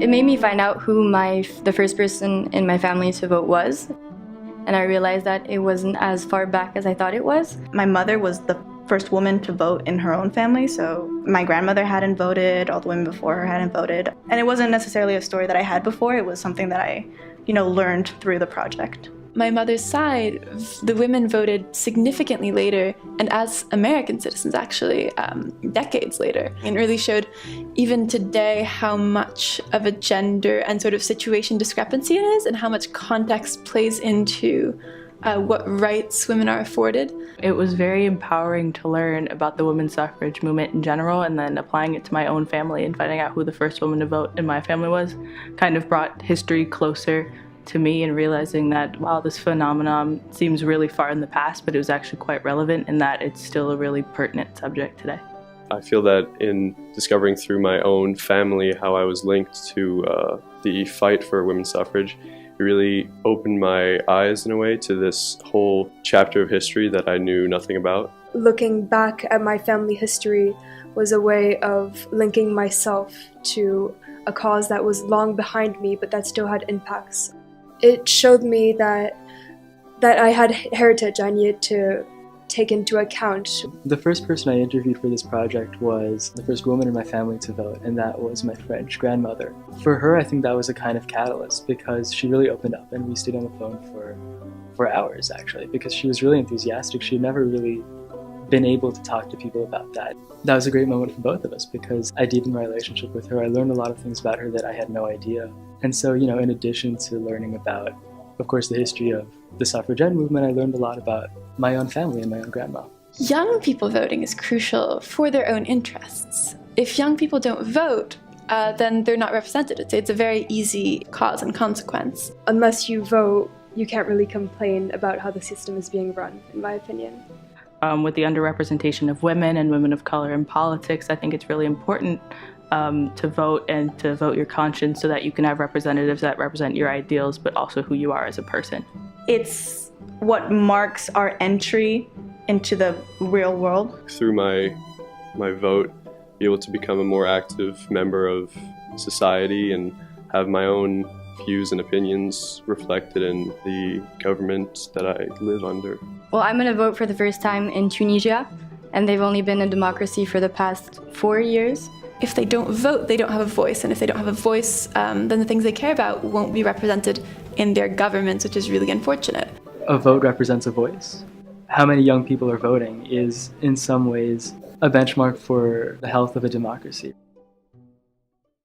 It made me find out who the first person in my family to vote was, and I realized that it wasn't as far back as I thought it was. My mother was the first woman to vote in her own family, so my grandmother hadn't voted, all the women before her hadn't voted, and it wasn't necessarily a story that I had before. It was something that I, learned through the project. My mother's side, the women voted significantly later, and as American citizens actually, decades later. It really showed even today how much of a gender and sort of situation discrepancy it is, and how much context plays into what rights women are afforded. It was very empowering to learn about the women's suffrage movement in general, and then applying it to my own family and finding out who the first woman to vote in my family was kind of brought history closer to me, and realizing that, wow, this phenomenon seems really far in the past, but it was actually quite relevant in that it's still a really pertinent subject today. I feel that in discovering through my own family how I was linked to the fight for women's suffrage, it really opened my eyes in a way to this whole chapter of history that I knew nothing about. Looking back at my family history was a way of linking myself to a cause that was long behind me, but that still had impacts. It showed me that I had heritage I needed to take into account. The first person I interviewed for this project was the first woman in my family to vote, and that was my French grandmother. For her, I think that was a kind of catalyst, because she really opened up, and we stayed on the phone for hours, actually, because she was really enthusiastic. She had never really been able to talk to people about that. That was a great moment for both of us, because I deepened my relationship with her. I learned a lot of things about her that I had no idea. And so, in addition to learning about, of course, the history of the suffragette movement, I learned a lot about my own family and my own grandma. Young people voting is crucial for their own interests. If young people don't vote, then they're not represented. It's a very easy cause and consequence. Unless you vote, you can't really complain about how the system is being run, in my opinion. With the underrepresentation of women and women of color in politics, I think it's really important to vote, and to vote your conscience, so that you can have representatives that represent your ideals, but also who you are as a person. It's what marks our entry into the real world. Through my vote, be able to become a more active member of society and have my own views and opinions reflected in the government that I live under. Well, I'm going to vote for the first time in Tunisia, and they've only been a democracy for the past 4 years. If they don't vote, they don't have a voice, and if they don't have a voice, then the things they care about won't be represented in their governments, which is really unfortunate. A vote represents a voice. How many young people are voting is, in some ways, a benchmark for the health of a democracy.